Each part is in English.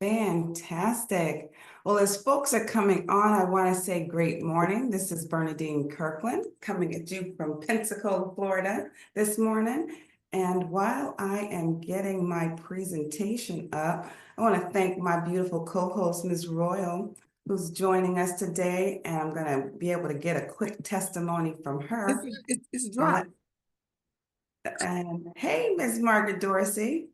Fantastic. Well, as folks are coming on, I want to say great morning. This is Bernadine Kirkland coming at you from Pensacola, Florida this morning. And while I am getting my presentation up, I want to thank my beautiful co-host, Ms. Royal, who's joining us today. And I'm going to be able to get a quick testimony from her. It's I'll dry. And hey, Ms. Margaret Dorsey.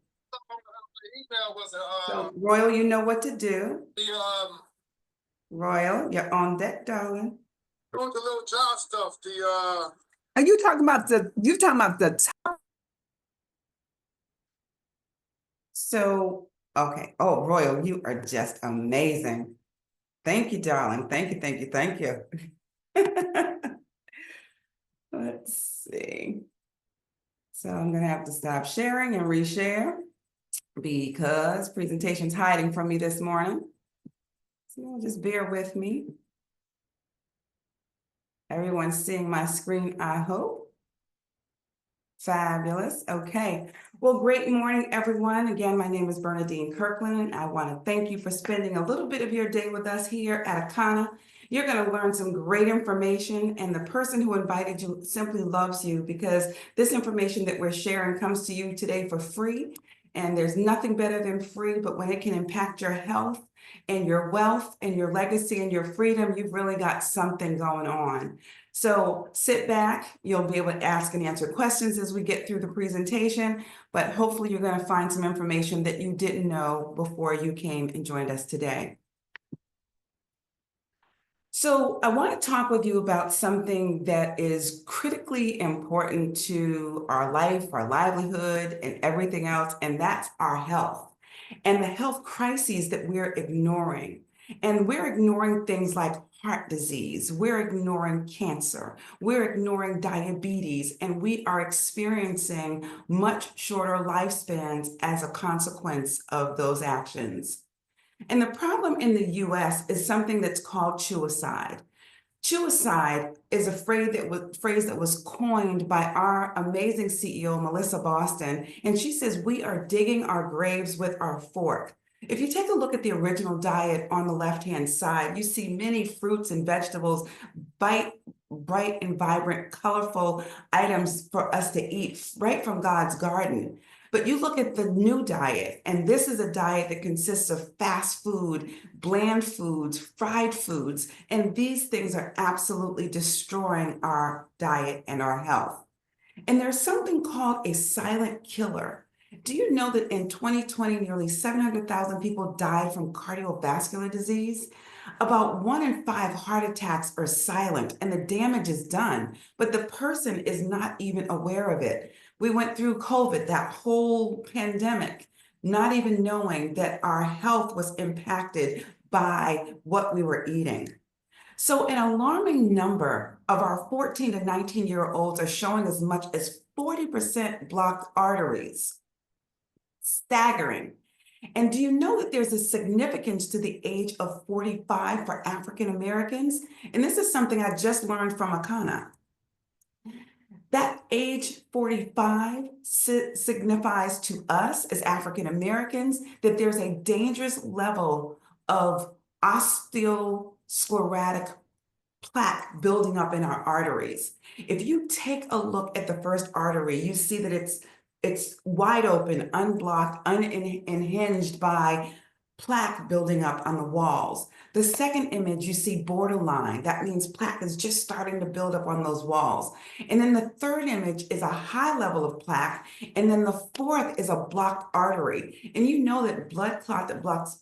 Email was So Royal, you know what to do. the Royal, you're on deck, darling. doing the little job stuff. Are you talking about the So, okay. Oh, Royal, you are just amazing. Thank you, darling. Thank you, thank you, thank you. Let's see. So I'm gonna have to stop sharing and reshare because presentation's hiding from me this morning. So just bear with me. Everyone's seeing my screen, I hope. Fabulous. Okay. Well, great morning, everyone. Again, my name is Bernadine Kirkland. I want to thank you for spending a little bit of your day with us here at Akana. You're going to learn some great information, and the person who invited you simply loves you because this information that we're sharing comes to you today for free. And there's nothing better than free, but when it can impact your health and your wealth and your legacy and your freedom, you've really got something going on. So sit back, you'll be able to ask and answer questions as we get through the presentation, but hopefully you're going to find some information that you didn't know before you came and joined us today. So I want to talk with you about something that is critically important to our life, our livelihood, and everything else, and that's our health and the health crises that we're ignoring. And we're ignoring things like heart disease, we're ignoring cancer, we're ignoring diabetes, and we are experiencing much shorter lifespans as a consequence of those actions. And the problem in the US is something that's called chewicide. Chewicide is a phrase that was coined by our amazing CEO, Melissa Boston, and she says we are digging our graves with our fork. If you take a look at the original diet on the left-hand side, you see many fruits and vegetables, bright and vibrant, colorful items for us to eat right from God's garden. But you look at the new diet, and this is a diet that consists of fast food, bland foods, fried foods, and these things are absolutely destroying our diet and our health. And there's something called a silent killer. Do you know that in 2020, nearly 700,000 people died from cardiovascular disease? About 1 in 5 heart attacks are silent and the damage is done, but the person is not even aware of it. We went through COVID, that whole pandemic, not even knowing that our health was impacted by what we were eating. So an alarming number of our 14 to 19-year-olds are showing as much as 40% blocked arteries. Staggering. And do you know that there's a significance to the age of 45 for African Americans? And this is something I just learned from Akana. That age 45 signifies to us as African Americans that there's a dangerous level of osteosclerotic plaque building up in our arteries. If you take a look at the first artery, you see that it's wide open, unblocked, unhinged by plaque building up on the walls. The second image, you see borderline. That means plaque is just starting to build up on those walls. And then the third image is a high level of plaque. And then the fourth is a blocked artery. And you know that clot that blocks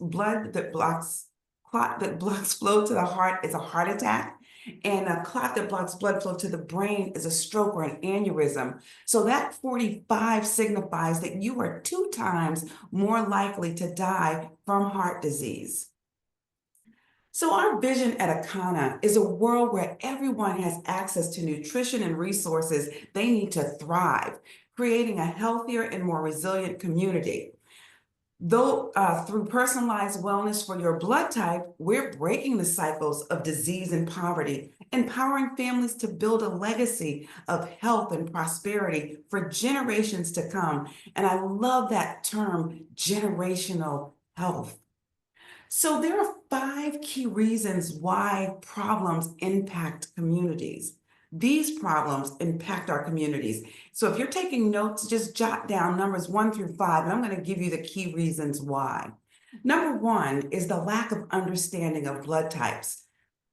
flow to the heart is a heart attack. And a clot that blocks blood flow to the brain is a stroke or an aneurysm. So that 45 signifies that you are 2 times more likely to die from heart disease. So our vision at Akana is a world where everyone has access to nutrition and resources they need to thrive, creating a healthier and more resilient community. Though through personalized wellness for your blood type, we're breaking the cycles of disease and poverty, empowering families to build a legacy of health and prosperity for generations to come. And I love that term, generational health. So there are 5 key reasons why problems impact communities. These problems impact our communities. So if you're taking notes, just jot down numbers 1 through 5, and I'm going to give you the key reasons why. Number 1 is the lack of understanding of blood types.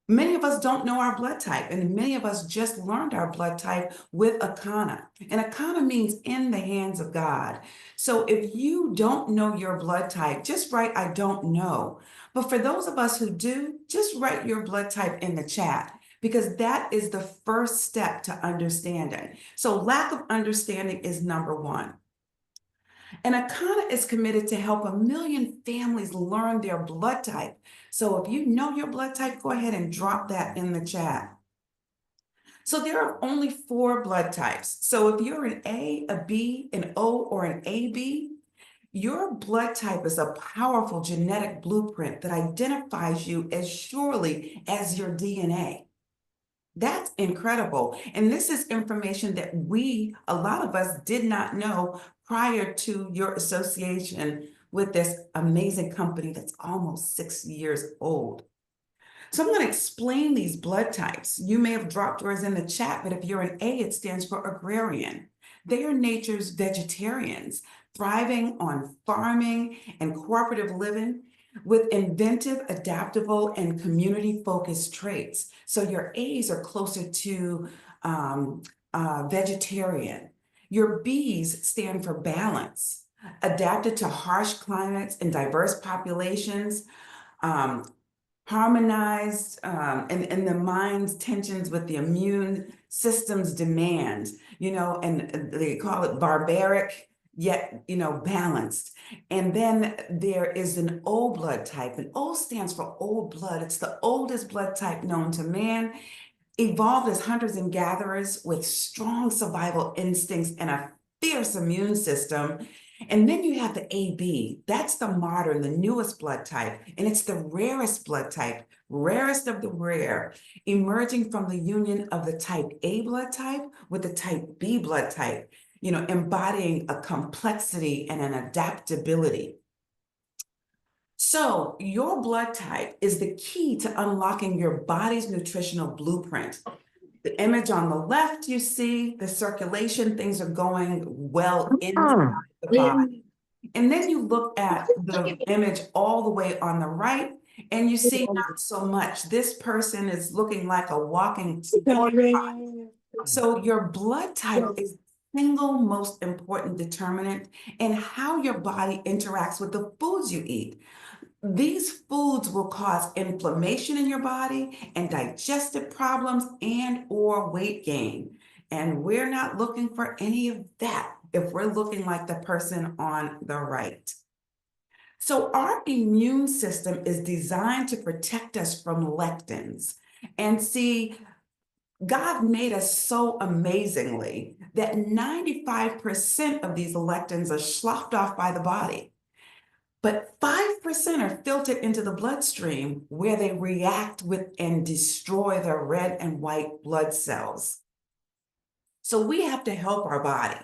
Many of us don't know our blood type, and many of us just learned our blood type with Akana. And Akana means in the hands of God. So if you don't know your blood type, just write, I don't know. But for those of us who do, just write your blood type in the chat, because that is the first step to understanding. So lack of understanding is number 1. And Akana is committed to help 1 million families learn their blood type. So if you know your blood type, go ahead and drop that in the chat. So there are only 4 blood types. So if you're an A, a B, an O, or an AB, your blood type is a powerful genetic blueprint that identifies you as surely as your DNA. That's incredible. And this is information that a lot of us did not know prior to your association with this amazing company that's almost 6 years old. So I'm going to explain these blood types. You may have dropped yours in the chat, but if you're an A, it stands for agrarian. They are nature's vegetarians, thriving on farming and cooperative living with inventive, adaptable, and community-focused traits. So your A's are closer to vegetarian. Your B's stand for balance, adapted to harsh climates and diverse populations, harmonized in the mind's tensions with the immune system's demands, and they call it barbaric, yet, balanced. And then there is an O blood type, and O stands for old blood. It's the oldest blood type known to man, evolved as hunters and gatherers with strong survival instincts and a fierce immune system. And then you have the AB. That's the modern, the newest blood type, and it's the rarest blood type, rarest of the rare, emerging from the union of the type A blood type with the type B blood type, embodying a complexity and an adaptability. So your blood type is the key to unlocking your body's nutritional blueprint. The image on the left, you see the circulation, things are going well inside the body. And then you look at the image all the way on the right, and you see not so much. This person is looking like a walking pot. So your blood type is the single most important determinant in how your body interacts with the foods you eat. These foods will cause inflammation in your body and digestive problems and or weight gain. And we're not looking for any of that if we're looking like the person on the right. So our immune system is designed to protect us from lectins. And see, God made us so amazingly that 95% of these lectins are sloughed off by the body. But 5% are filtered into the bloodstream where they react with and destroy the red and white blood cells. So we have to help our body.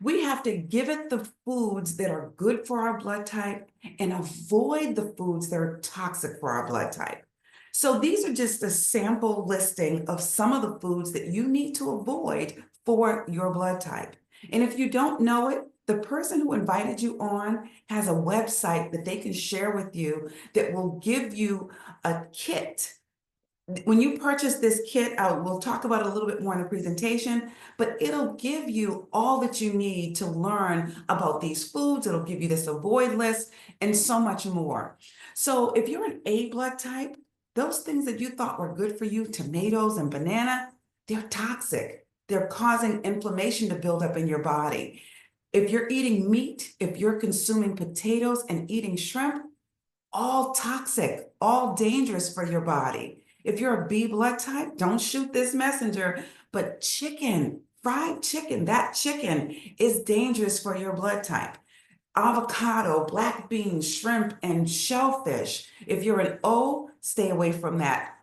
We have to give it the foods that are good for our blood type and avoid the foods that are toxic for our blood type. So these are just a sample listing of some of the foods that you need to avoid for your blood type. And if you don't know it, the person who invited you on has a website that they can share with you that will give you a kit. When you purchase this kit, we'll talk about it a little bit more in the presentation, but it'll give you all that you need to learn about these foods. It'll give you this avoid list and so much more. So if you're an A blood type, those things that you thought were good for you, tomatoes and banana, they're toxic. They're causing inflammation to build up in your body. If you're eating meat, if you're consuming potatoes and eating shrimp, all toxic, all dangerous for your body. If you're a B blood type, don't shoot this messenger, but chicken, fried chicken, that chicken is dangerous for your blood type. Avocado, black beans, shrimp, and shellfish. If you're an O, stay away from that.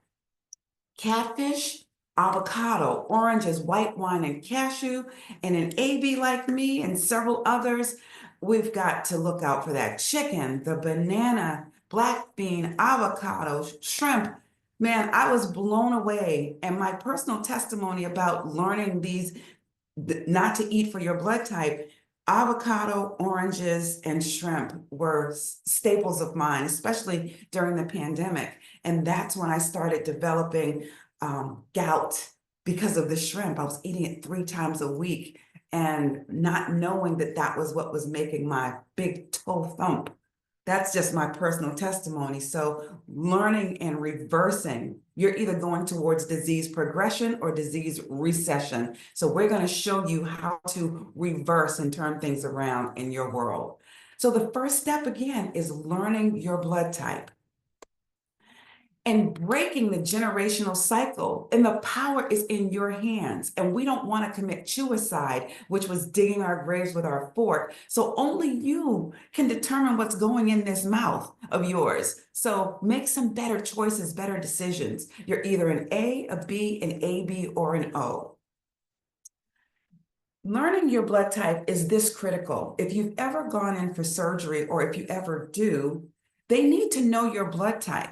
Catfish, avocado, oranges, white wine, and cashew, and an AB like me and several others, we've got to look out for that chicken, the banana, black bean, avocado, shrimp. Man, I was blown away. And my personal testimony about learning these not to eat for your blood type, avocado, oranges, and shrimp were staples of mine, especially during the pandemic. And that's when I started developing gout because of the shrimp. I was eating it 3 times a week and not knowing that that was what was making my big toe thump. That's just my personal testimony. So learning and reversing, you're either going towards disease progression or disease recession. So we're going to show you how to reverse and turn things around in your world. So the first step again is learning your blood type and breaking the generational cycle. And the power is in your hands. And we don't want to commit suicide, which was digging our graves with our fork. So only you can determine what's going in this mouth of yours. So make some better choices, better decisions. You're either an A, a B, an AB, or an O. Learning your blood type is this critical. If you've ever gone in for surgery, or if you ever do, they need to know your blood type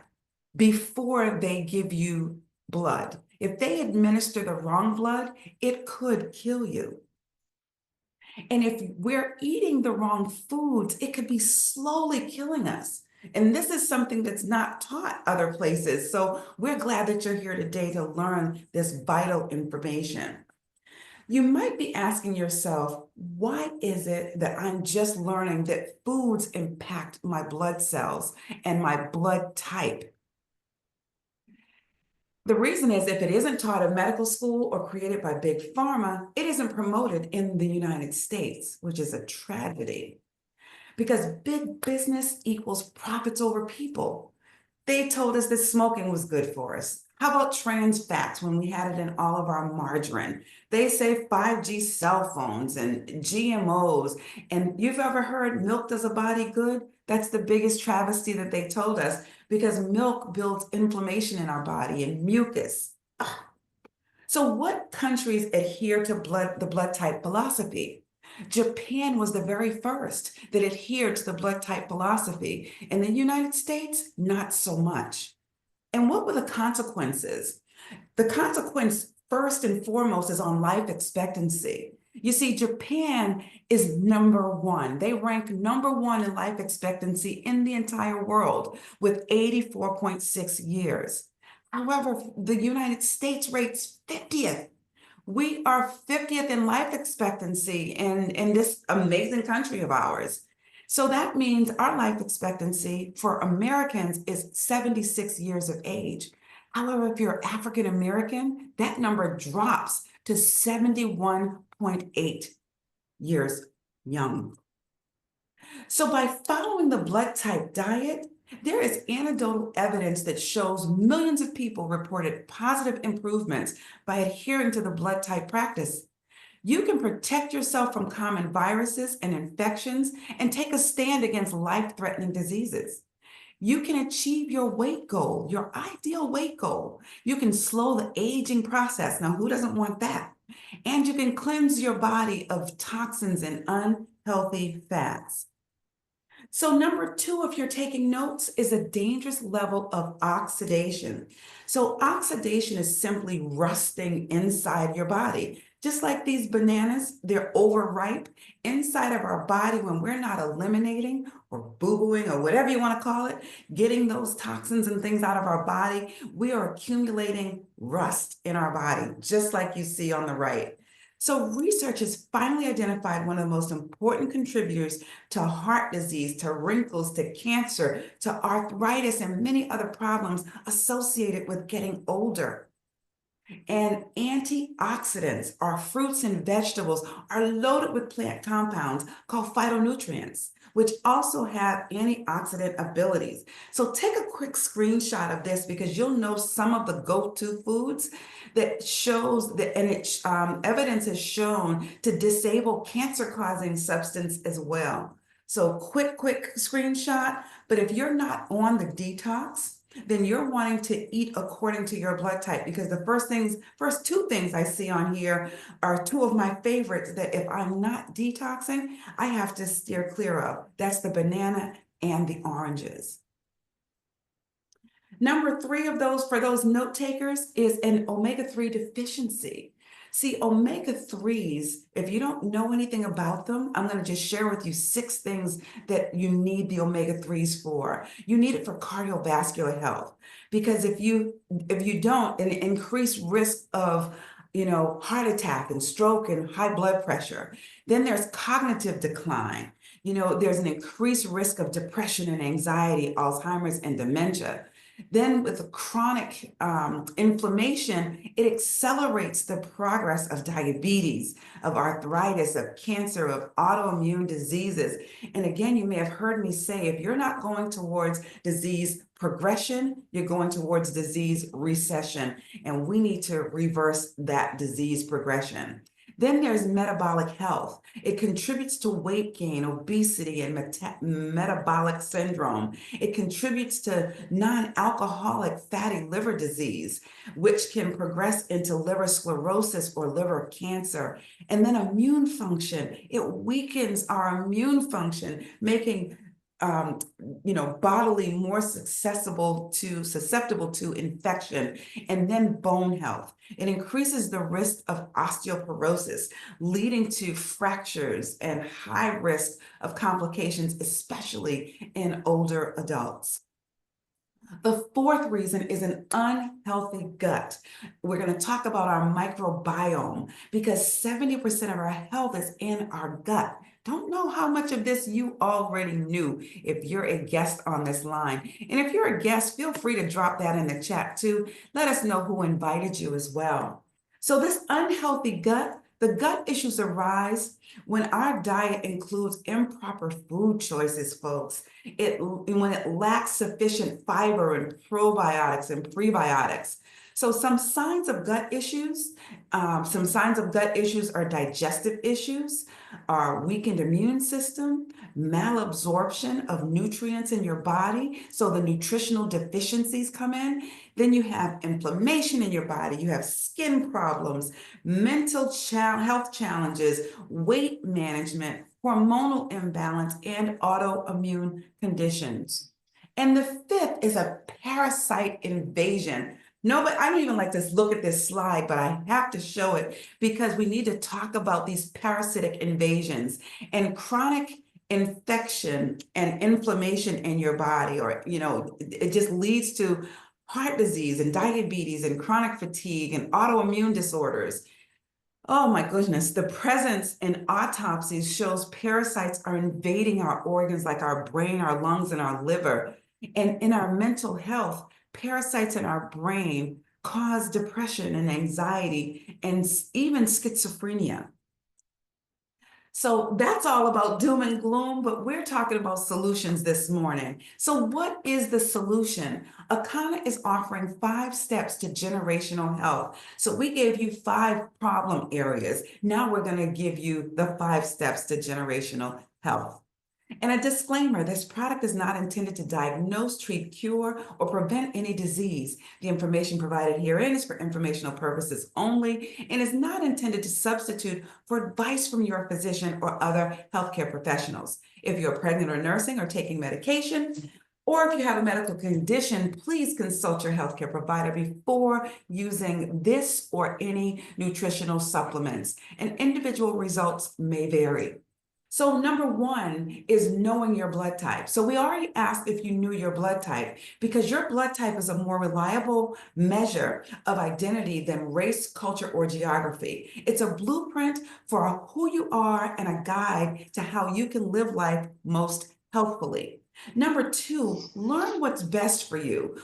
before they give you blood. If they administer the wrong blood, it could kill you. And if we're eating the wrong foods, it could be slowly killing us. And this is something that's not taught other places. So we're glad that you're here today to learn this vital information. You might be asking yourself, why is it that I'm just learning that foods impact my blood cells and my blood type? The reason is if it isn't taught in medical school or created by Big Pharma, it isn't promoted in the United States, which is a tragedy. Because big business equals profits over people. They told us that smoking was good for us. How about trans fats when we had it in all of our margarine? They say 5G cell phones and GMOs. And you've ever heard milk does a body good? That's the biggest travesty that they told us, because milk builds inflammation in our body and mucus. Ugh. So what countries adhere to the blood type philosophy? Japan was the very first that adhered to the blood type philosophy. In the United States, not so much. And what were the consequences? The consequence, first and foremost, is on life expectancy. You see, Japan is #1. They rank #1 in life expectancy in the entire world with 84.6 years. However, the United States rates 50th. We are 50th in life expectancy in this amazing country of ours. So that means our life expectancy for Americans is 76 years of age. However, if you're African American, that number drops to 71.8 years young. So by following the blood type diet, there is anecdotal evidence that shows millions of people reported positive improvements by adhering to the blood type practice. You can protect yourself from common viruses and infections and take a stand against life-threatening diseases. You can achieve your weight goal, your ideal weight goal. You can slow the aging process. Now, who doesn't want that? And you can cleanse your body of toxins and unhealthy fats. So #2, if you're taking notes, is a dangerous level of oxidation. So oxidation is simply rusting inside your body. Just like these bananas, they're overripe inside of our body when we're not eliminating or boo-booing or whatever you want to call it, getting those toxins and things out of our body, we are accumulating rust in our body, just like you see on the right. So research has finally identified one of the most important contributors to heart disease, to wrinkles, to cancer, to arthritis, and many other problems associated with getting older. And antioxidants, our fruits and vegetables, are loaded with plant compounds called phytonutrients, which also have antioxidant abilities. So take a quick screenshot of this because you'll know some of the go-to foods that shows that, and evidence has shown to disable cancer-causing substance as well. So quick screenshot, but if you're not on the detox, then you're wanting to eat according to your blood type, because the first two things I see on here are two of my favorites that if I'm not detoxing, I have to steer clear of. That's the banana and the oranges. Number three of those, for those note takers, is an omega-3 deficiency. See, omega-3s, if you don't know anything about them, I'm going to just share with you 6 things that you need the omega-3s for. You need it for cardiovascular health, because if you don't, an increased risk of heart attack and stroke and high blood pressure. Then there's cognitive decline. There's an increased risk of depression and anxiety, Alzheimer's and dementia. Then with chronic inflammation, it accelerates the progress of diabetes, of arthritis, of cancer, of autoimmune diseases. And again, you may have heard me say, if you're not going towards disease progression, you're going towards disease recession, and we need to reverse that disease progression. Then there's metabolic health. It contributes to weight gain, obesity, and metabolic syndrome. It contributes to non-alcoholic fatty liver disease, which can progress into liver sclerosis or liver cancer. And then immune function. It weakens our immune function, making bodily more susceptible to infection. And then bone health. It increases the risk of osteoporosis, leading to fractures and high risk of complications, especially in older adults. The fourth reason is an unhealthy gut. We're going to talk about our microbiome, because 70% of our health is in our gut. Don't know how much of this you already knew if you're a guest on this line. And if you're a guest, feel free to drop that in the chat too. Let us know who invited you as well. So this unhealthy gut, the gut issues arise when our diet includes improper food choices, folks. When it lacks sufficient fiber and probiotics and prebiotics. So some signs of gut issues are digestive issues, are weakened immune system, malabsorption of nutrients in your body, so the nutritional deficiencies come in. Then you have inflammation in your body, you have skin problems, mental health challenges, weight management, hormonal imbalance, and autoimmune conditions. And the fifth is a parasite invasion. No, but I don't even like to look at this slide, but I have to show it because we need to talk about these parasitic invasions and chronic infection and inflammation in your body, or, it just leads to heart disease and diabetes and chronic fatigue and autoimmune disorders. Oh my goodness, the presence in autopsies shows parasites are invading our organs like our brain, our lungs, and our liver. And in our mental health, parasites in our brain cause depression and anxiety and even schizophrenia. So that's all about doom and gloom, but we're talking about solutions this morning. So what is the solution? Akana is offering 5 steps to generational health. So we gave you 5 problem areas. Now we're going to give you the 5 steps to generational health. And a disclaimer, this product is not intended to diagnose, treat, cure, or prevent any disease. The information provided herein is for informational purposes only and is not intended to substitute for advice from your physician or other healthcare professionals. If you're pregnant or nursing or taking medication, or if you have a medical condition, please consult your healthcare provider before using this or any nutritional supplements, and individual results may vary. So number 1 is knowing your blood type. So we already asked if you knew your blood type, because your blood type is a more reliable measure of identity than race, culture, or geography. It's a blueprint for who you are and a guide to how you can live life most healthfully. Number 2, learn what's best for you.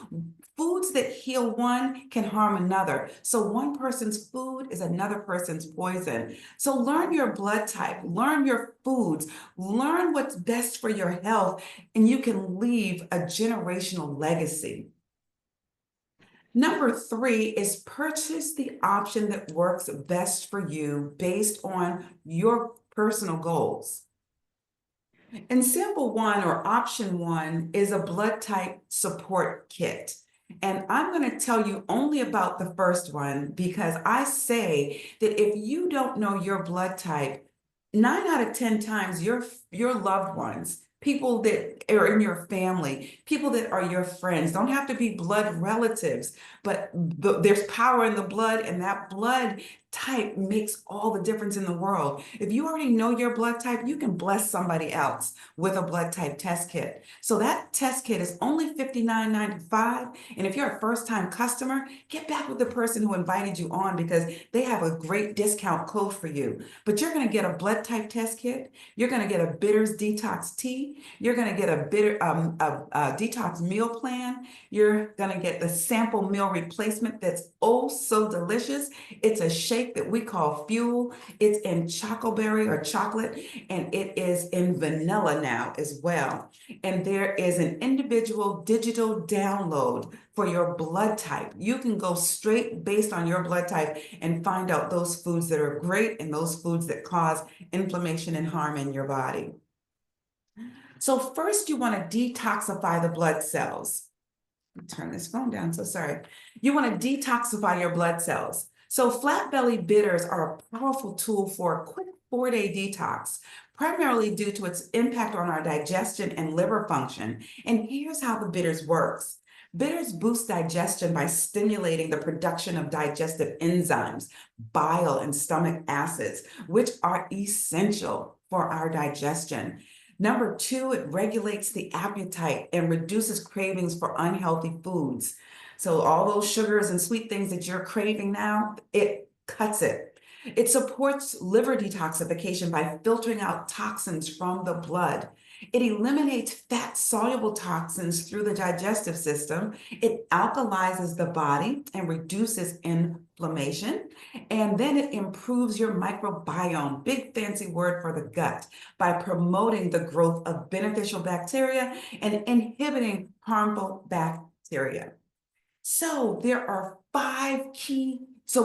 Foods that heal one can harm another. So one person's food is another person's poison. So learn your blood type, learn your foods, learn what's best for your health, and you can leave a generational legacy. Number 3 is purchase the option that works best for you based on your personal goals. And sample 1, or option 1, is a blood type support kit. And I'm going to tell you only about the first one, because I say that if you don't know your blood type, 9 out of 10 times your loved ones, people that are in your family, people that are your friends, don't have to be blood relatives, but there's power in the blood, and that blood type makes all the difference in the world. If you already know your blood type, you can bless somebody else with a blood type test kit. So that test kit is only $59.95. And if you're a first-time customer, get back with the person who invited you on, because they have a great discount code for you. But you're going to get a blood type test kit. You're going to get a bitters detox tea. You're going to get a detox meal plan. You're going to get the sample meal replacement that's oh so delicious. It's a shake that we call Fuel. It's in chocoberry or chocolate, and it is in vanilla now as well. And there is an individual digital download for your blood type. You can go straight based on your blood type and find out those foods that are great and those foods that cause inflammation and harm in your body. So first, you want to detoxify the blood cells. Turn this phone down, so sorry. You want to detoxify your blood cells. So flat belly bitters are a powerful tool for a quick 4-day detox, primarily due to its impact on our digestion and liver function. And here's how the bitters works. Bitters boost digestion by stimulating the production of digestive enzymes, bile, and stomach acids, which are essential for our digestion. Number 2, it regulates the appetite and reduces cravings for unhealthy foods. So all those sugars and sweet things that you're craving now, it cuts it. It supports liver detoxification by filtering out toxins from the blood. It eliminates fat-soluble toxins through the digestive system. It alkalizes the body and reduces inflammation. And then it improves your microbiome, big fancy word for the gut, by promoting the growth of beneficial bacteria and inhibiting harmful bacteria. So there are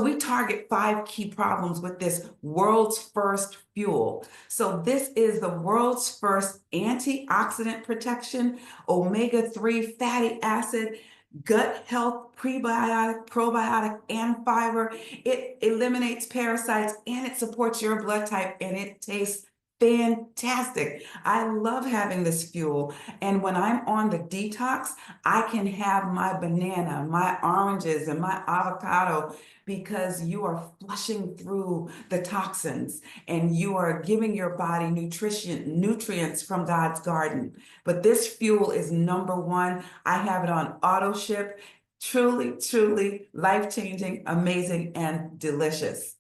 we target 5 key problems with this world's first fuel. So this is the world's first antioxidant protection, omega-3 fatty acid, gut health, prebiotic, probiotic, and fiber. It eliminates parasites and it supports your blood type, and it tastes fantastic. I love having this fuel. And when I'm on the detox, I can have my banana, my oranges, and my avocado, because you are flushing through the toxins and you are giving your body nutrients from God's garden. But this fuel is number 1. I have it on auto ship. Truly, truly life-changing, amazing, and delicious.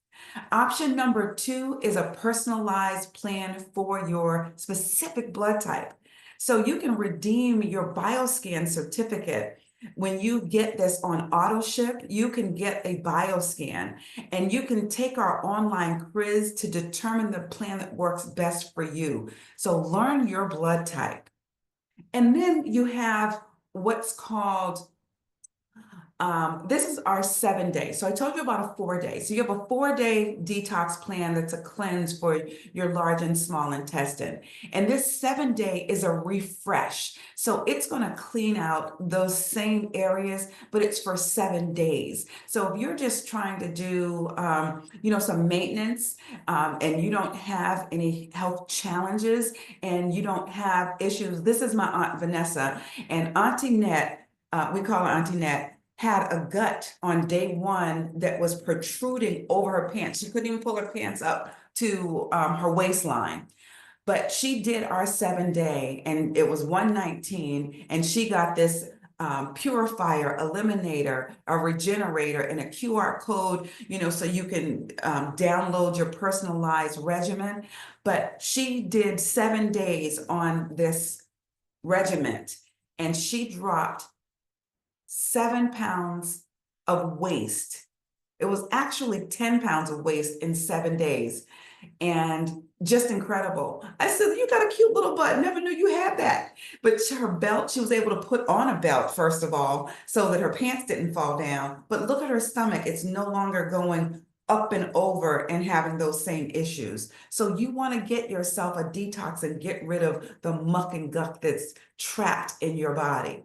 Option number 2 is a personalized plan for your specific blood type. So you can redeem your BioScan certificate. When you get this on auto ship, you can get a BioScan, and you can take our online quiz to determine the plan that works best for you. So learn your blood type. And then you have what's called this is our 7 days. So I told you about a 4-day. So you have a 4-day detox plan that's a cleanse for your large and small intestine. And this 7-day is a refresh. So it's going to clean out those same areas, but it's for 7 days. So if you're just trying to do, some maintenance, and you don't have any health challenges and you don't have issues, this is my Aunt Vanessa, and Auntie Net, we call her Auntie Net, had a gut on day 1 that was protruding over her pants. She couldn't even pull her pants up to her waistline. But she did our 7-day, and it was 119, and she got this purifier, eliminator, a regenerator, and a QR code, so you can download your personalized regimen. But she did 7 days on this regiment, and she dropped 7 pounds of waste. It was actually 10 pounds of waste in 7 days, and just incredible. I said, you got a cute little butt. Never knew you had that. But her belt, she was able to put on a belt, first of all, so that her pants didn't fall down. But look at her stomach. It's no longer going up and over and having those same issues. So you want to get yourself a detox and get rid of the muck and guck that's trapped in your body.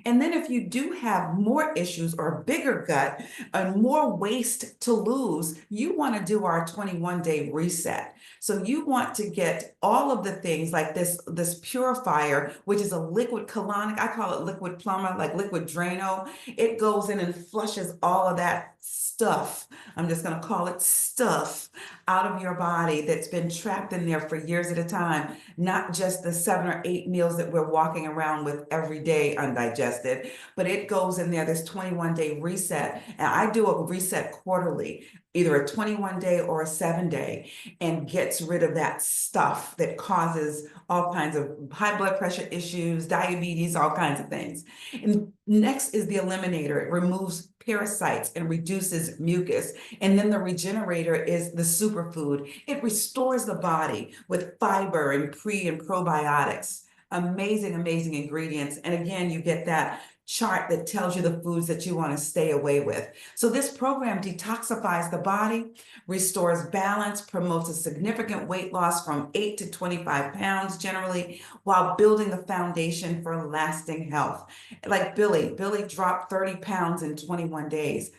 And then if you do have more issues or bigger gut and more waste to lose, you want to do our 21-day reset. So you want to get all of the things like this purifier, which is a liquid colonic. I call it liquid plumber, like liquid Drano. It goes in and flushes all of that stuff. I'm just going to call it stuff out of your body that's been trapped in there for years at a time, not just the 7 or 8 meals that we're walking around with every day undigested, but it goes in there, this 21-day reset. And I do a reset quarterly, either a 21-day or a 7-day, and gets rid of that stuff that causes all kinds of high blood pressure issues, diabetes, all kinds of things. And next is the eliminator. It removes parasites and reduces mucus. And then the regenerator is the superfood. It restores the body with fiber and pre and probiotics. Amazing, amazing ingredients. And again, you get that chart that tells you the foods that you want to stay away with. So this program detoxifies the body, restores balance, promotes a significant weight loss from 8 to 25 pounds generally, while building the foundation for lasting health. Like Billy dropped 30 pounds in 21 days.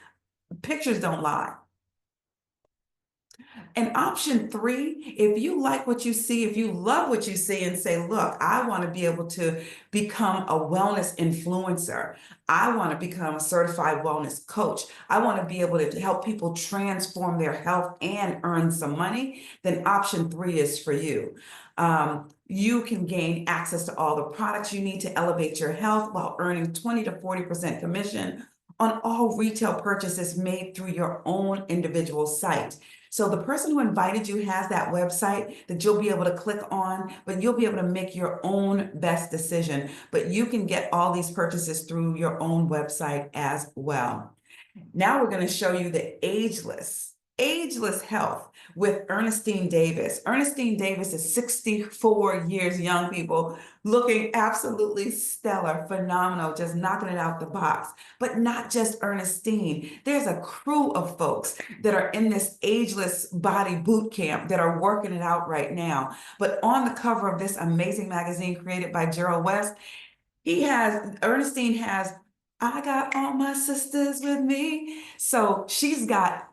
Pictures don't lie. And option 3, if you like what you see, if you love what you see and say, look, I want to be able to become a wellness influencer. I want to become a certified wellness coach. I want to be able to help people transform their health and earn some money. Then option 3 is for you. You can gain access to all the products you need to elevate your health while earning 20 to 40% commission on all retail purchases made through your own individual site. So the person who invited you has that website that you'll be able to click on, but you'll be able to make your own best decision. But you can get all these purchases through your own website as well. Now we're going to show you the ageless health with Ernestine Davis. Ernestine Davis is 64 years young, people, looking absolutely stellar, phenomenal, just knocking it out the box. But not just Ernestine. There's a crew of folks that are in this ageless body boot camp that are working it out right now. But on the cover of this amazing magazine created by Gerald West, Ernestine has, I got all my sisters with me. So she's got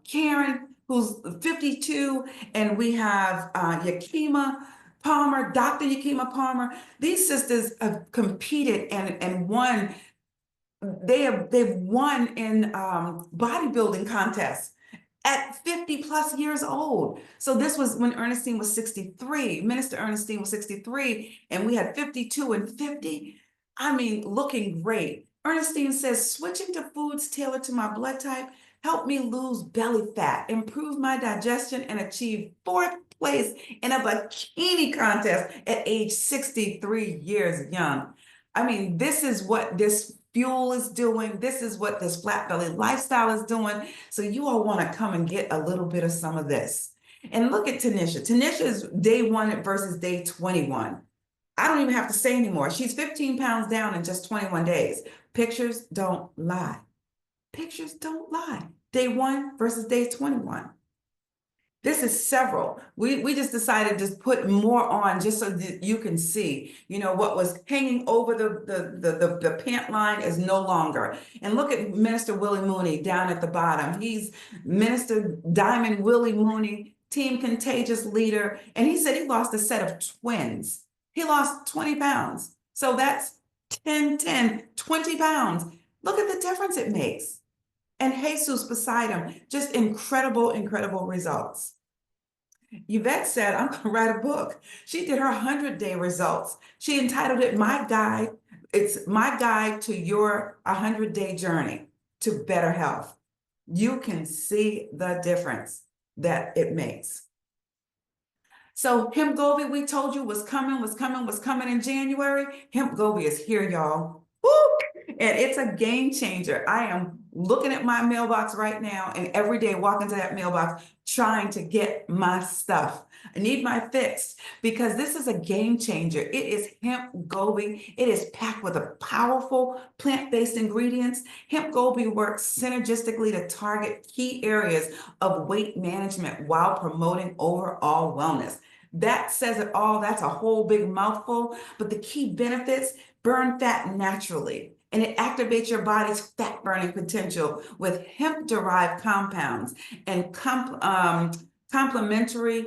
Karen, who's 52, and we have Yakima Palmer, Dr. Yakima Palmer. These sisters have competed and won. They've won in bodybuilding contests at 50 plus years old. So this was when Ernestine was 63. Minister Ernestine was 63, and we had 52 and 50. I mean, looking great. Ernestine says, switching to foods tailored to my blood type helped me lose belly fat, improve my digestion, and achieve 4th place in a bikini contest at age 63 years young. I mean, this is what this fuel is doing. This is what this flat belly lifestyle is doing. So you all want to come and get a little bit of some of this. And look at Tanisha. Tanisha is day 1 versus day 21. I don't even have to say anymore. She's 15 pounds down in just 21 days. Pictures don't lie. Pictures don't lie. Day 1 versus day 21. This is several. We just decided to put more on just so that you can see, you know, what was hanging over the pant line is no longer. And look at Minister Willie Mooney down at the bottom. He's Minister Diamond Willie Mooney, Team Contagious leader. And he said he lost a set of twins. He lost 20 pounds. So that's 10, 20 pounds. Look at the difference it makes. And Jesus beside him, just incredible, incredible results. Yvette said, I'm going to write a book. She did her 100-day results. She entitled it My Guide. It's My Guide to Your 100-Day Journey to Better Health. You can see the difference that it makes. So Hemp Goby, we told you was coming in January. Hemp Goby is here, y'all. Woo! And it's a game changer. I am looking at my mailbox right now and every day walking to that mailbox trying to get my stuff. I need my fix because this is a game changer. It is Hemp Goby. It is packed with a powerful plant-based ingredients. Hemp Goby works synergistically to target key areas of weight management while promoting overall wellness. That says it all. That's a whole big mouthful. But the key benefits: burn fat naturally, and it activates your body's fat burning potential with hemp-derived compounds and complementary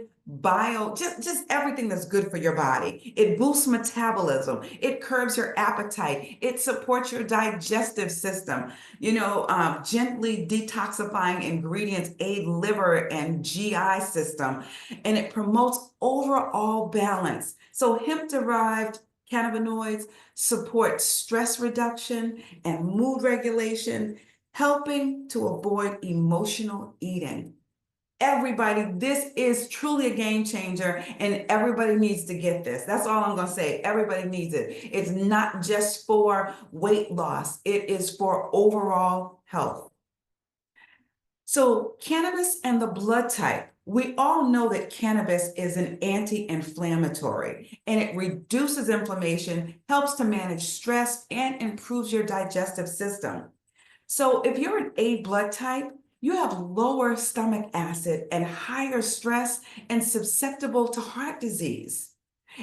just everything that's good for your body. It boosts metabolism. It curbs your appetite. It supports your digestive system. Gently detoxifying ingredients aid liver and GI system, and it promotes overall balance. So hemp-derived cannabinoids support stress reduction and mood regulation, helping to avoid emotional eating. Everybody, this is truly a game changer, and everybody needs to get this. That's all I'm going to say. Everybody needs it. It's not just for weight loss, it is for overall health. So, cannabis and the blood type. We all know that cannabis is an anti-inflammatory, and it reduces inflammation, helps to manage stress, and improves your digestive system. So, if you're an A blood type, you have lower stomach acid and higher stress and susceptible to heart disease.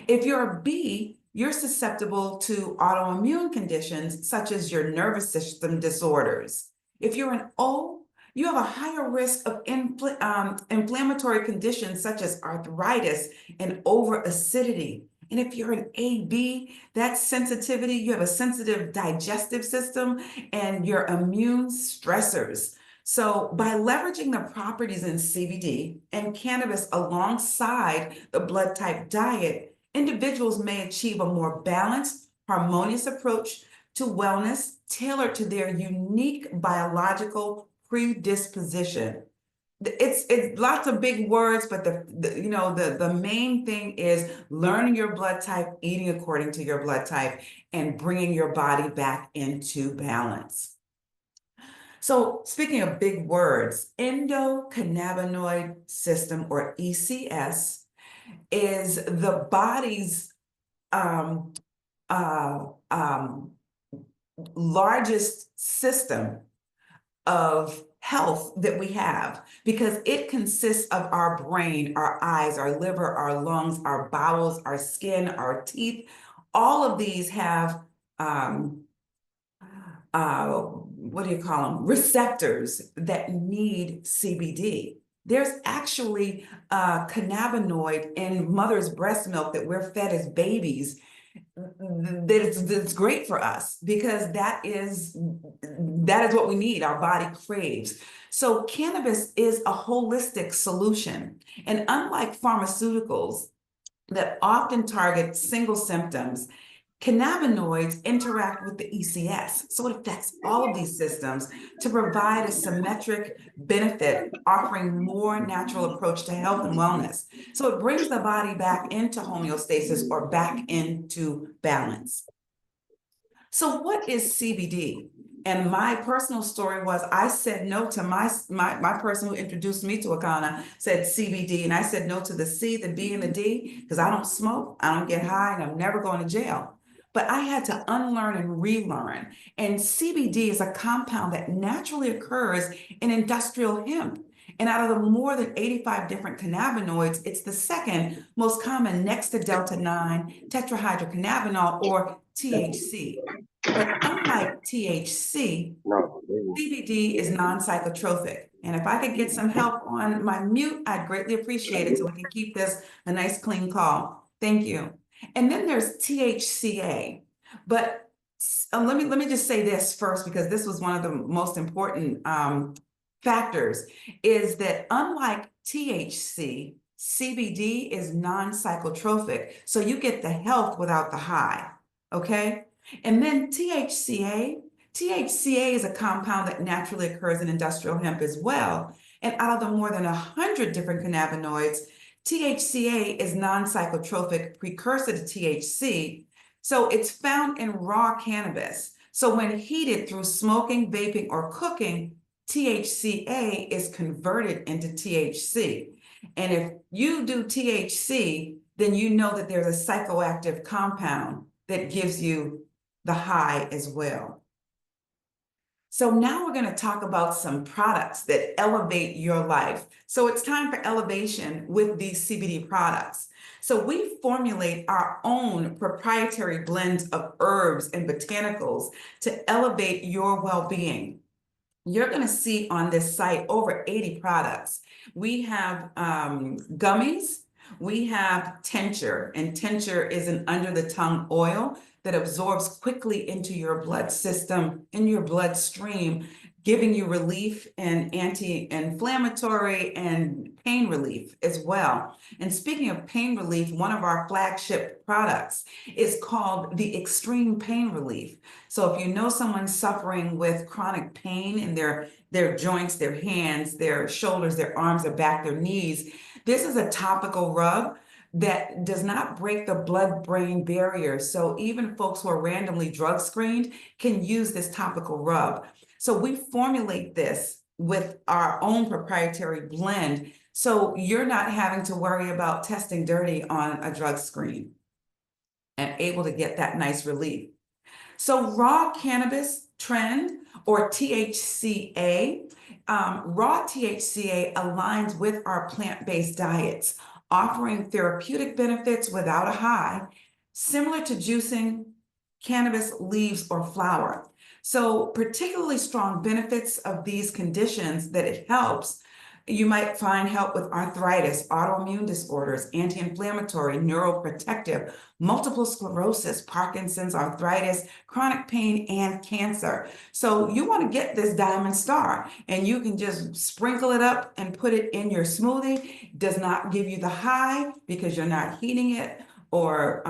If you're a B, you're susceptible to autoimmune conditions such as your nervous system disorders. If you're an O, you have a higher risk of inflammatory conditions such as arthritis and over-acidity. And if you're an AB, that's sensitivity. You have a sensitive digestive system and your immune stressors. So by leveraging the properties in CBD and cannabis alongside the blood type diet, individuals may achieve a more balanced, harmonious approach to wellness tailored to their unique biological predisposition. It's lots of big words, but the main thing is learning your blood type, eating according to your blood type, and bringing your body back into balance. So speaking of big words, endocannabinoid system, or ECS, is the body's largest system of health that we have, because it consists of our brain, our eyes, our liver, our lungs, our bowels, our skin, our teeth. All of these have what do you call them? Receptors that need CBD. There's actually cannabinoid in mother's breast milk that we're fed as babies that's great for us, because that is what we need, our body craves. So cannabis is a holistic solution, and unlike pharmaceuticals that often target single symptoms, cannabinoids interact with the ECS, so it affects all of these systems to provide a symmetric benefit, offering more natural approach to health and wellness. So it brings the body back into homeostasis, or back into balance. So what is CBD? And my personal story was, I said no to my person who introduced me to Akana said CBD, and I said no to the C, the B, and the D, because I don't smoke, I don't get high, and I'm never going to jail. But I had to unlearn and relearn. And CBD is a compound that naturally occurs in industrial hemp. And out of the more than 85 different cannabinoids, it's the second most common, next to delta-9 tetrahydrocannabinol, or THC. But unlike THC, CBD is non-psychotropic. And if I could get some help on my mute, I'd greatly appreciate it, so we can keep this a nice, clean call. Thank you. And then there's THCA. But let me just say this first, because this was one of the most important factors, is that unlike THC, CBD is non-psychotropic. So you get the health without the high, okay? And then THCA is a compound that naturally occurs in industrial hemp as well. And out of the more than 100 different cannabinoids, THCA is non-psychotropic precursor to THC. So it's found in raw cannabis. So when heated through smoking, vaping, or cooking, THCA is converted into THC. And if you do THC, then you know that there's a psychoactive compound that gives you the high as well. So now we're going to talk about some products that elevate your life. So it's time for elevation with these CBD products. So we formulate our own proprietary blends of herbs and botanicals to elevate your well-being. You're going to see on this site over 80 products. We have gummies, we have tincture, and tincture is an under the tongue oil that absorbs quickly into your blood system, in your bloodstream, giving you relief and anti-inflammatory and pain relief as well. And speaking of pain relief, one of our flagship products is called the Extreme Pain Relief. So if you know someone suffering with chronic pain in their joints, their hands, their shoulders, their arms, their back, their knees, this is a topical rub that does not break the blood-brain barrier. So even folks who are randomly drug screened can use this topical rub. So we formulate this with our own proprietary blend. So you're not having to worry about testing dirty on a drug screen and able to get that nice relief. So raw cannabis trend, or THCA, raw THCA aligns with our plant-based diets, offering therapeutic benefits without a high, similar to juicing cannabis leaves or flower. So particularly strong benefits of these conditions that it helps. You might find help with arthritis, autoimmune disorders, anti-inflammatory, neuroprotective, multiple sclerosis, Parkinson's, arthritis, chronic pain, and cancer. So you want to get this Diamond Star, and you can just sprinkle it up and put it in your smoothie. Does not give you the high because you're not heating it or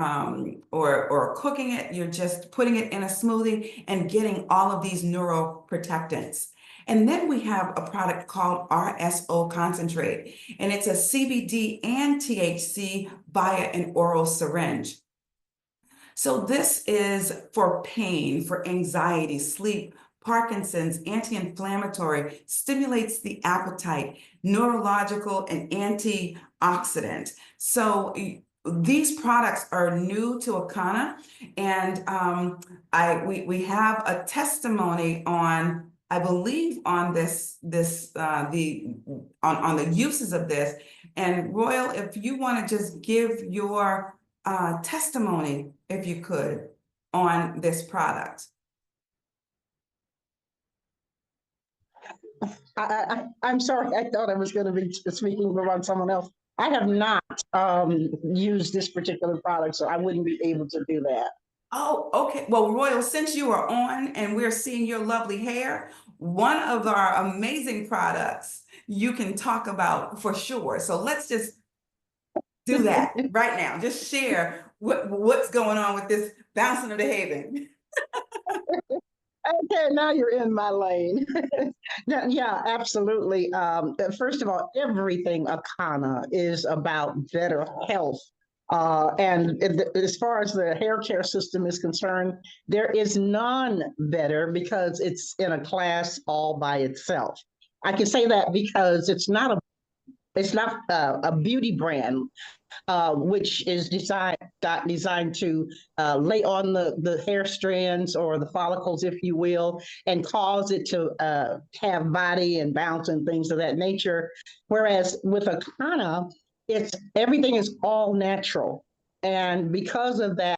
cooking it. You're just putting it in a smoothie and getting all of these neuroprotectants. And then we have a product called RSO Concentrate, and it's a CBD and THC via an oral syringe. So this is for pain, for anxiety, sleep, Parkinson's, anti-inflammatory, stimulates the appetite, neurological, and antioxidant. So these products are new to Akana, and we have a testimony on, I believe, on on the uses of this. And Royal, if you want to just give your testimony, if you could, on this product. I'm sorry, I thought I was going to be speaking around someone else. I have not used this particular product, so I wouldn't be able to do that. Oh, okay. Well, Royal, since you are on and we're seeing your lovely hair, one of our amazing products you can talk about for sure. So let's just do that right now. Just share what's going on with this bouncing of the haven. Okay, now you're in my lane. Yeah, absolutely. First of all, everything Akana is about better health. As far as the hair care system is concerned, there is none better because it's in a class all by itself. I can say that because it's not a beauty brand, which is designed to lay on the hair strands or the follicles, if you will, and cause it to have body and bounce and things of that nature. Whereas with Akana, everything is all natural, and because of that,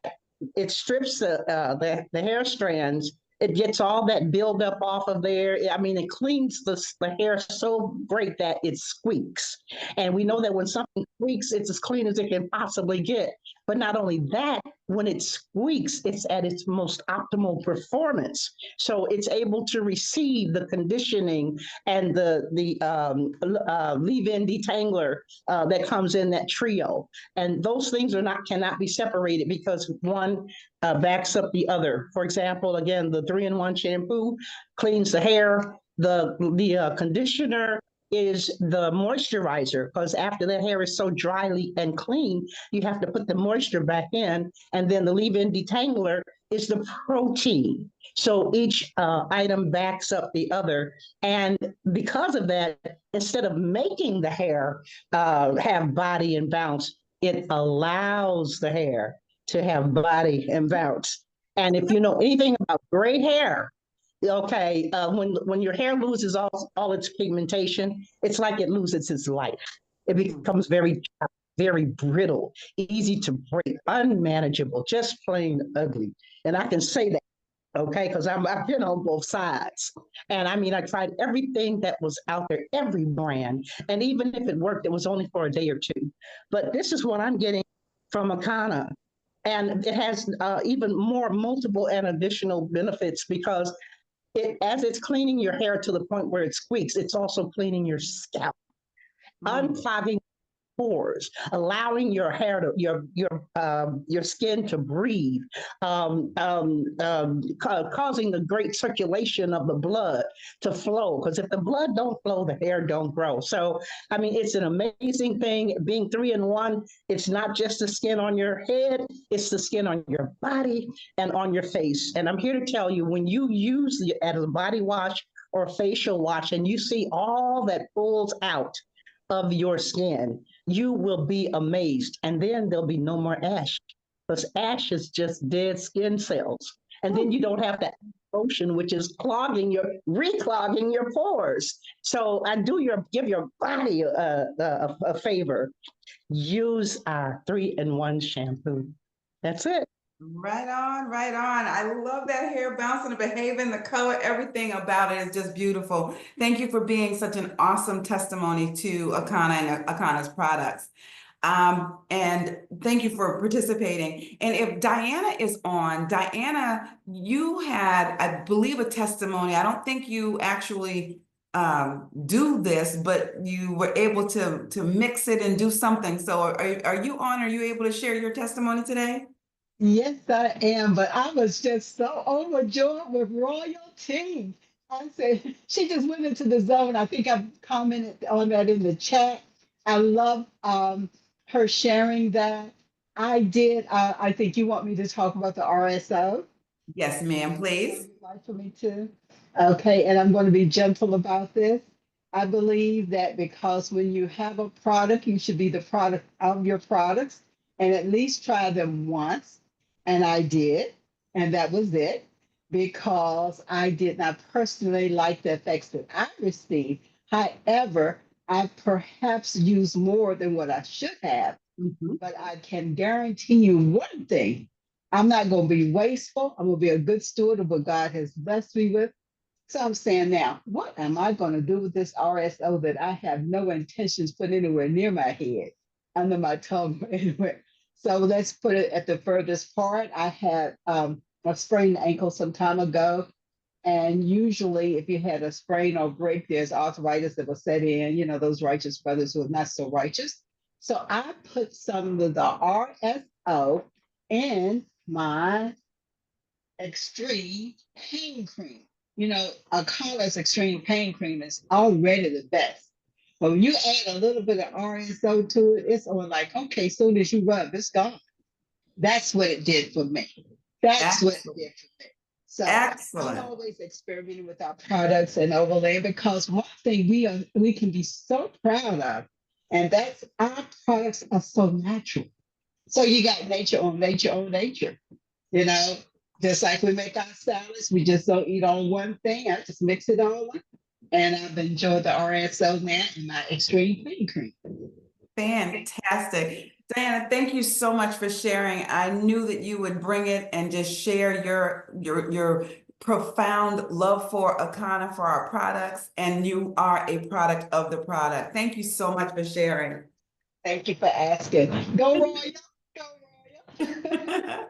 it strips the hair strands. It gets all that buildup off of there. I mean, it cleans the hair so great that it squeaks. And we know that when something squeaks, it's as clean as it can possibly get. But not only that, when it squeaks, it's at its most optimal performance. So it's able to receive the conditioning and the leave-in detangler that comes in that trio. And those things cannot be separated because one backs up the other. For example, again, the 3-in-1 shampoo cleans the hair. The conditioner is the moisturizer, because after the hair is so dryly and clean, you have to put the moisture back in. And then the leave-in detangler is the protein. So each item backs up the other. And because of that, instead of making the hair have body and bounce, it allows the hair to have body and bounce. And if you know anything about gray hair, Okay, when your hair loses all its pigmentation, it's like it loses its life. It becomes very brittle, easy to break, unmanageable, just plain ugly. And I can say that, okay, because I've been on both sides. And I mean, I tried everything that was out there, every brand. And even if it worked, it was only for a day or two. But this is what I'm getting from Akana. And it has even more multiple and additional benefits because as it's cleaning your hair to the point where it squeaks, it's also cleaning your scalp, unclogging pores, allowing your hair to your skin to breathe, causing the great circulation of the blood to flow. Because if the blood don't flow, the hair don't grow. So I mean, it's an amazing thing. Being 3-in-1, it's not just the skin on your head; it's the skin on your body and on your face. And I'm here to tell you, when you use it as a body wash or facial wash, and you see all that pulls out of your skin, you will be amazed. And then there'll be no more ash because ash is just dead skin cells. And then you don't have that motion, which is reclogging your pores. So I give your body a favor. Use our 3-in-1 shampoo. That's it. Right on, right on. I love that hair bouncing, the behaving, the color, everything about it is just beautiful. Thank you for being such an awesome testimony to Akana and Akana's products. And thank you for participating. And if Diana is on, Diana, you had, I believe, a testimony. I don't think you actually do this, but you were able to mix it and do something. So are you on? Are you able to share your testimony today? Yes, I am, but I was just so overjoyed with royalty. I said, she just went into the zone. I think I've commented on that in the chat. I love her sharing that. I did. I think you want me to talk about the RSO. Yes, ma'am, please. Would you like for me to? Okay, and I'm going to be gentle about this. I believe that because when you have a product, you should be the product of your products and at least try them once. And I did, and that was it because I did not personally like the effects that I received. However, I perhaps used more than what I should have, Mhm. but I can guarantee you one thing. I'm not going to be wasteful. I'm going to be a good steward of what God has blessed me with. So I'm saying now, what am I going to do with this RSO that I have no intentions put anywhere near my head, under my tongue, anywhere? So let's put it at the furthest part. I had a sprained ankle some time ago. And usually, if you had a sprain or break, there's arthritis that will set in, those righteous brothers who are not so righteous. So I put some of the RSO in my extreme pain cream. Akala's extreme pain cream is already the best. But when you add a little bit of RSO to it, it's on like, okay, soon as you rub, it's gone. That's what it did for me. That's what it Excellent. did for me. So I'm Excellent. always experimenting with our products and overlay because one thing we can be so proud of, and that's our products are so natural. So you got nature on nature on nature. You know, just like we make our salads, we just don't eat on one thing. I just mix it all up. And I've enjoyed the RSO now and my extreme pain cream. Fantastic. Diana, thank you so much for sharing. I knew that you would bring it and just share your profound love for Akana, for our products, and you are a product of the product. Thank you so much for sharing. Thank you for asking. Go Royal, go Royal.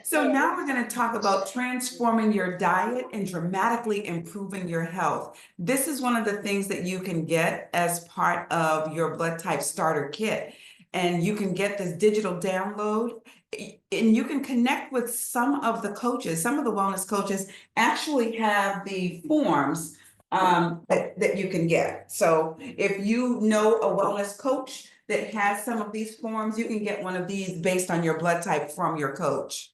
So now we're going to talk about transforming your diet and dramatically improving your health. This is one of the things that you can get as part of your blood type starter kit. And you can get this digital download and you can connect with some of the coaches. Some of the wellness coaches actually have the forms that you can get. So if you know a wellness coach that has some of these forms, you can get one of these based on your blood type from your coach.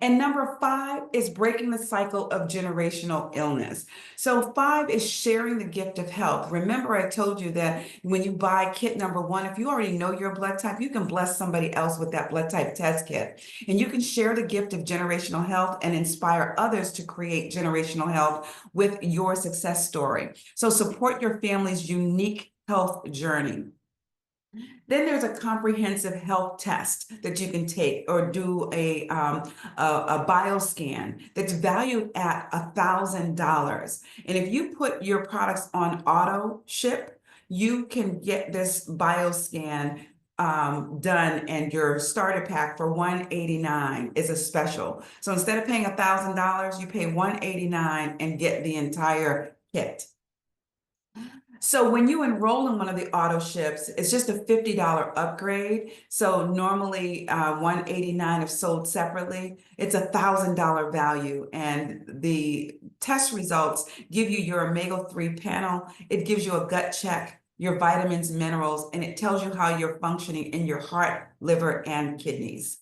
And number 5 is breaking the cycle of generational illness. So 5 is sharing the gift of health. Remember, I told you that when you buy kit number 1, if you already know your blood type, you can bless somebody else with that blood type test kit. And you can share the gift of generational health and inspire others to create generational health with your success story. So support your family's unique health journey. Then there's a comprehensive health test that you can take or do a bioscan that's valued at $1,000. And if you put your products on auto ship, you can get this bioscan done, and your starter pack for $189 is a special. So instead of paying $1,000, you pay $189 and get the entire kit. So when you enroll in one of the auto ships, it's just a $50 upgrade. So normally $189 if sold separately, it's $1,000 value. And the test results give you your omega-3 panel. It gives you a gut check, your vitamins, minerals, and it tells you how you're functioning in your heart, liver, and kidneys.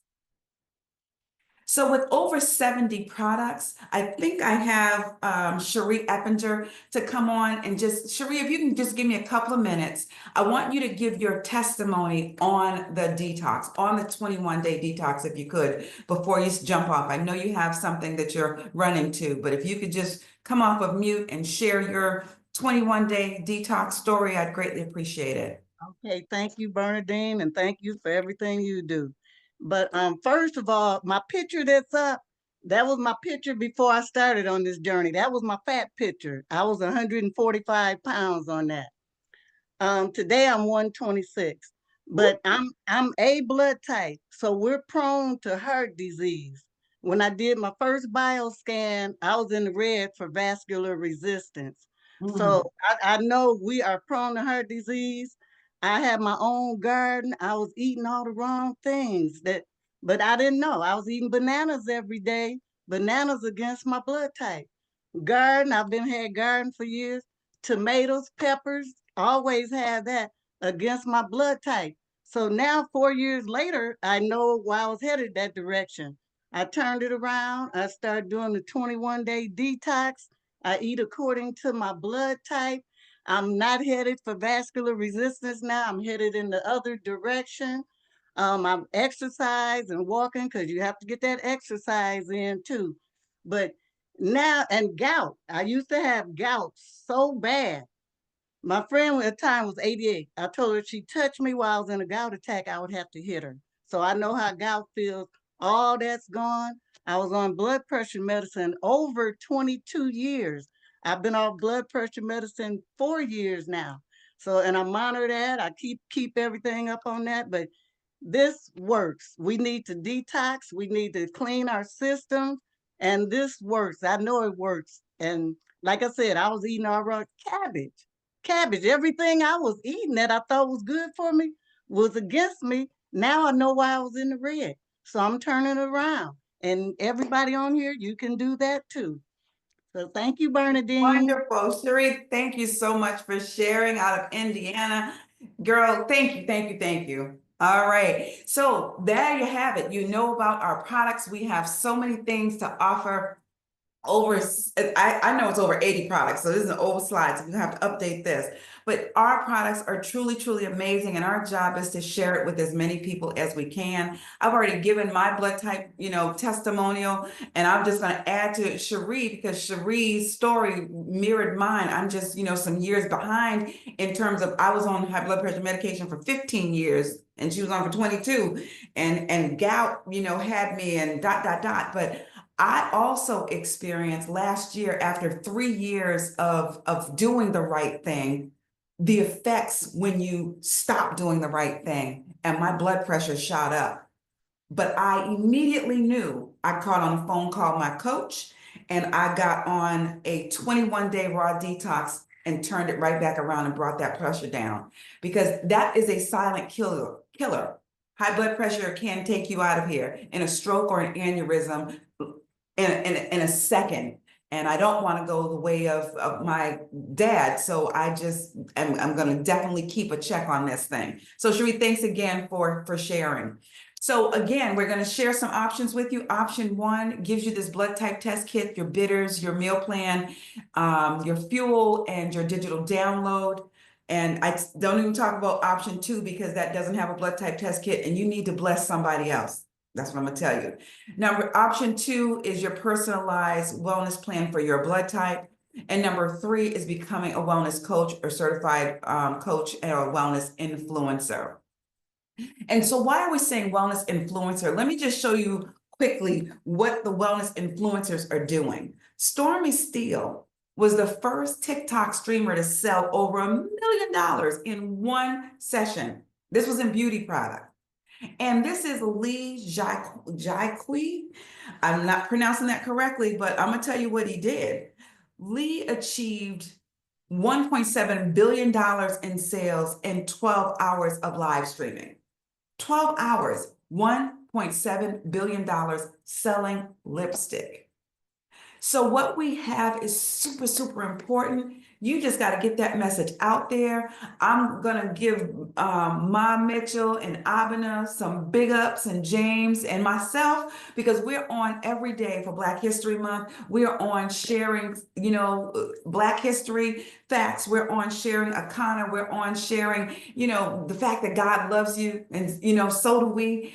So with over 70 products, I think I have Cherie Eppinger to come on and just, Cherie, if you can just give me a couple of minutes, I want you to give your testimony on the detox, on the 21-day detox, if you could, before you jump off. I know you have something that you're running to, but if you could just come off of mute and share your 21-day detox story, I'd greatly appreciate it. Okay, thank you, Bernadine, and thank you for everything you do. But first of all, my picture that's up, that was my picture before I started on this journey. That was my fat picture. I was 145 pounds on that. Today I'm 126, but I'm A blood type, so we're prone to heart disease. When I did my first bioscan, I was in the red for vascular resistance. So I know we are prone to heart disease. I had my own garden. I was eating all the wrong things but I didn't know. I was eating bananas every day, bananas against my blood type. Garden, I've been had garden for years. Tomatoes, peppers, always had that against my blood type. So now 4 years later, I know why I was headed that direction. I turned it around. I started doing the 21-day detox. I eat according to my blood type. I'm not headed for vascular resistance now. I'm headed in the other direction. I'm exercise and walking because you have to get that exercise in too. But now, and gout. I used to have gout so bad. My friend at the time was 88. I told her if she touched me while I was in a gout attack, I would have to hit her. So I know how gout feels. All that's gone. I was on blood pressure medicine over 22 years. I've been off blood pressure medicine 4 years now. So, and I monitor that. I keep everything up on that. But this works. We need to detox. We need to clean our systems. And this works. I know it works. And like I said, I was eating all raw cabbage. Everything I was eating that I thought was good for me was against me. Now I know why I was in the red. So I'm turning around. And everybody on here, you can do that too. So thank you, Bernadine. Wonderful. Cherie, thank you so much for sharing out of Indiana. Girl, thank you, thank you, thank you. All right. So there you have it. You know about our products. We have so many things to offer. I know it's over 80 products, so this is an old slide, so you have to update this. But our products are truly, truly amazing, and our job is to share it with as many people as we can. I've already given my blood type, testimonial, and I'm just going to add to Cherie because Cherie's story mirrored mine. I'm just, some years behind in terms of I was on high blood pressure medication for 15 years, and she was on for 22, and gout, had me and ... But I also experienced last year, after 3 years of doing the right thing, the effects when you stop doing the right thing, and my blood pressure shot up. But I immediately knew. I called on a phone call my coach, and I got on a 21-day raw detox and turned it right back around and brought that pressure down, because that is a silent killer. High blood pressure can take you out of here in a stroke or an aneurysm in a second. And I don't want to go the way of my dad. So I'm going to definitely keep a check on this thing. So Cherie, thanks again for sharing. So again, we're going to share some options with you. Option one gives you this blood type test kit, your bitters, your meal plan, your fuel, and your digital download. And I don't even talk about option two because that doesn't have a blood type test kit and you need to bless somebody else. That's what I'm gonna tell you. Option two is your personalized wellness plan for your blood type. And number three is becoming a wellness coach or certified coach or a wellness influencer. And so why are we saying wellness influencer? Let me just show you quickly what the wellness influencers are doing. Stormy Steele was the first TikTok streamer to sell over $1 million in one session. This was in beauty product. And this is Lee Jaiqui. I'm not pronouncing that correctly, but I'm gonna tell you what he did. Lee achieved $1.7 billion in sales in 12 hours of live streaming. 12 hours, $1.7 billion selling lipstick. So what we have is super, super important. You just got to get that message out there. I'm going to give Ma Mitchell and Abena some big ups, and James and myself, because we're on every day for Black History Month. We're on sharing, Black history facts. We're on sharing Akana. We're on sharing, the fact that God loves you. And, so do we.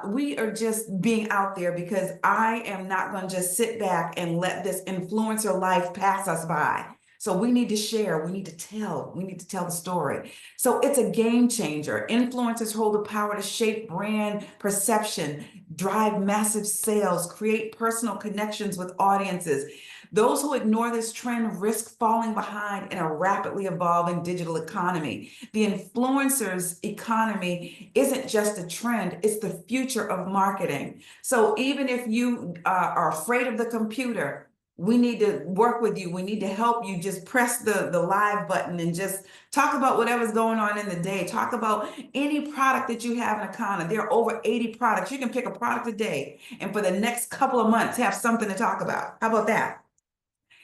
We are just being out there because I am not going to just sit back and let this influencer life pass us by. So we need to share, we need to tell the story. So it's a game changer. Influencers hold the power to shape brand perception, drive massive sales, create personal connections with audiences. Those who ignore this trend risk falling behind in a rapidly evolving digital economy. The influencers economy isn't just a trend, it's the future of marketing. So even if you are afraid of the computer, we need to work with you. We need to help you. Just press the live button and just talk about whatever's going on in the day. Talk about any product that you have in Akana. There are over 80 products. You can pick a product a day and for the next couple of months have something to talk about. How about that?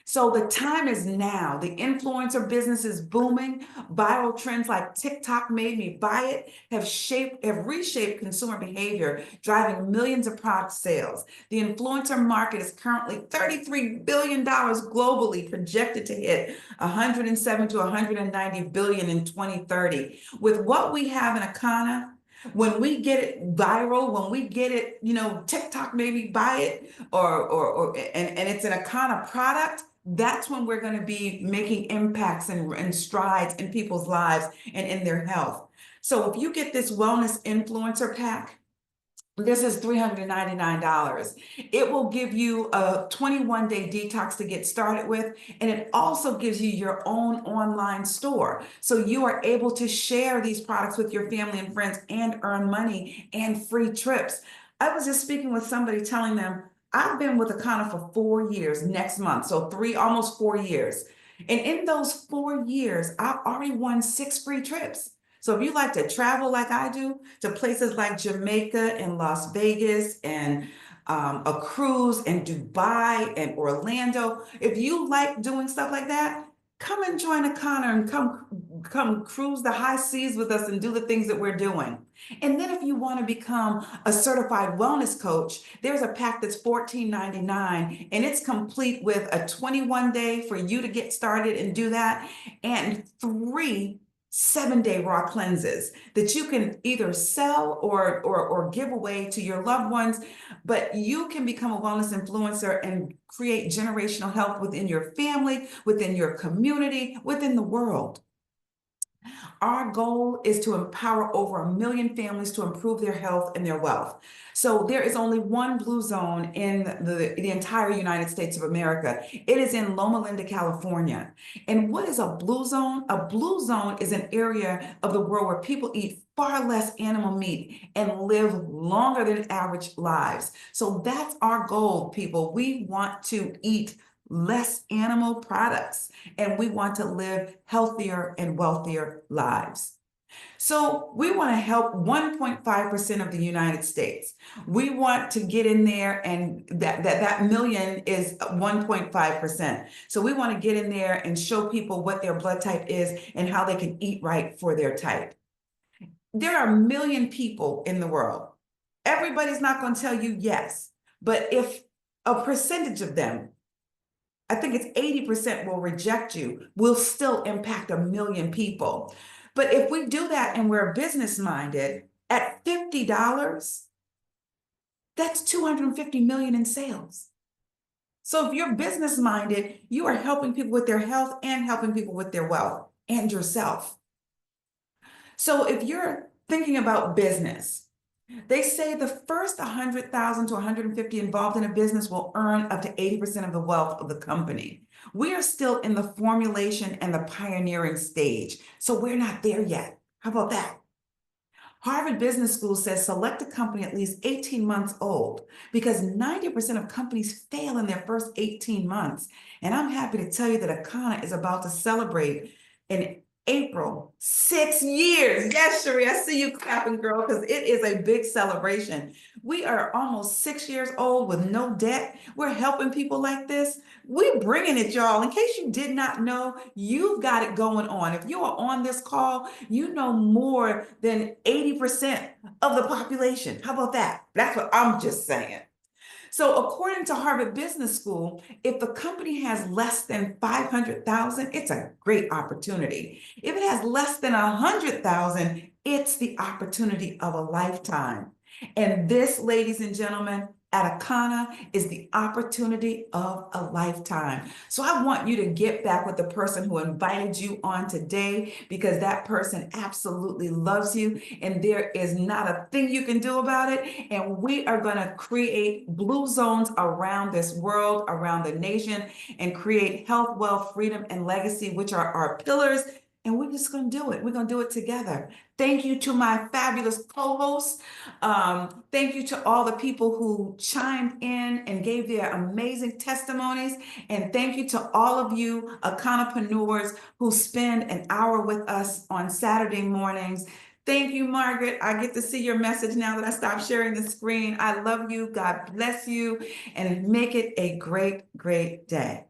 So the time is now. The influencer business is booming. Viral trends like TikTok made me buy it have reshaped consumer behavior, driving millions of product sales. The influencer market is currently $33 billion globally, projected to hit 107 to 190 billion in 2030. With what we have in Akana, when we get it viral, when we get it, TikTok maybe buy it, and it's an Akana product, that's when we're going to be making impacts and strides in people's lives and in their health. So if you get this wellness influencer pack, this is $399. It will give you a 21-day detox to get started with, and it also gives you your own online store. So you are able to share these products with your family and friends and earn money and free trips. I was just speaking with somebody telling them, I've been with Akana for 4 years next month, so almost 4 years. And in those 4 years, I've already won 6 free trips. So if you like to travel like I do to places like Jamaica and Las Vegas and a cruise in Dubai and Orlando, if you like doing stuff like that, come and join Akana and come cruise the high seas with us and do the things that we're doing. And then if you want to become a certified wellness coach, there's a pack that's $14.99 and it's complete with a 21-day for you to get started and do that, and 3 7-day raw cleanses that you can either sell or give away to your loved ones, but you can become a wellness influencer and create generational health within your family, within your community, within the world. Our goal is to empower over 1 million families to improve their health and their wealth. So there is only one blue zone in the entire United States of America. It is in Loma Linda, California. And what is a blue zone? A blue zone is an area of the world where people eat far less animal meat and live longer than average lives. So that's our goal, people. We want to eat less animal products, and we want to live healthier and wealthier lives. So we want to help 1.5% of the United States. We want to get in there, and that million is 1.5%. So we want to get in there and show people what their blood type is and how they can eat right for their type. There are 1 million people in the world. Everybody's not going to tell you yes, but if a percentage of them, I think it's 80% will reject you, will still impact 1 million people. But if we do that and we're business minded, at $50, that's 250 million in sales. So if you're business minded, you are helping people with their health and helping people with their wealth and yourself. So if you're thinking about business, they say the first 100,000 to 150 involved in a business will earn up to 80% of the wealth of the company. We are still in the formulation and the pioneering stage, so we're not there yet. How about that? Harvard Business School says select a company at least 18 months old because 90% of companies fail in their first 18 months. And I'm happy to tell you that Akana is about to celebrate in April, 6 years. Yes, Cherie, I see you clapping, girl, because it is a big celebration. We are almost 6 years old with no debt. We're helping people like this. We're bringing it, y'all. In case you did not know, you've got it going on. If you are on this call, you know more than 80% of the population. How about that? That's what I'm just saying. So according to Harvard Business School, if the company has less than 500,000, it's a great opportunity. If it has less than 100,000, it's the opportunity of a lifetime. And this, ladies and gentlemen, at Akana is the opportunity of a lifetime. So I want you to get back with the person who invited you on today because that person absolutely loves you and there is not a thing you can do about it. And we are going to create blue zones around this world, around the nation, and create health, wealth, freedom, and legacy, which are our pillars. And we're just going to do it. We're going to do it together. Thank you to my fabulous co-hosts. Thank you to all the people who chimed in and gave their amazing testimonies. And thank you to all of you Akanapreneurs who spend an hour with us on Saturday mornings. Thank you, Margaret. I get to see your message now that I stopped sharing the screen. I love you. God bless you. And make it a great, great day.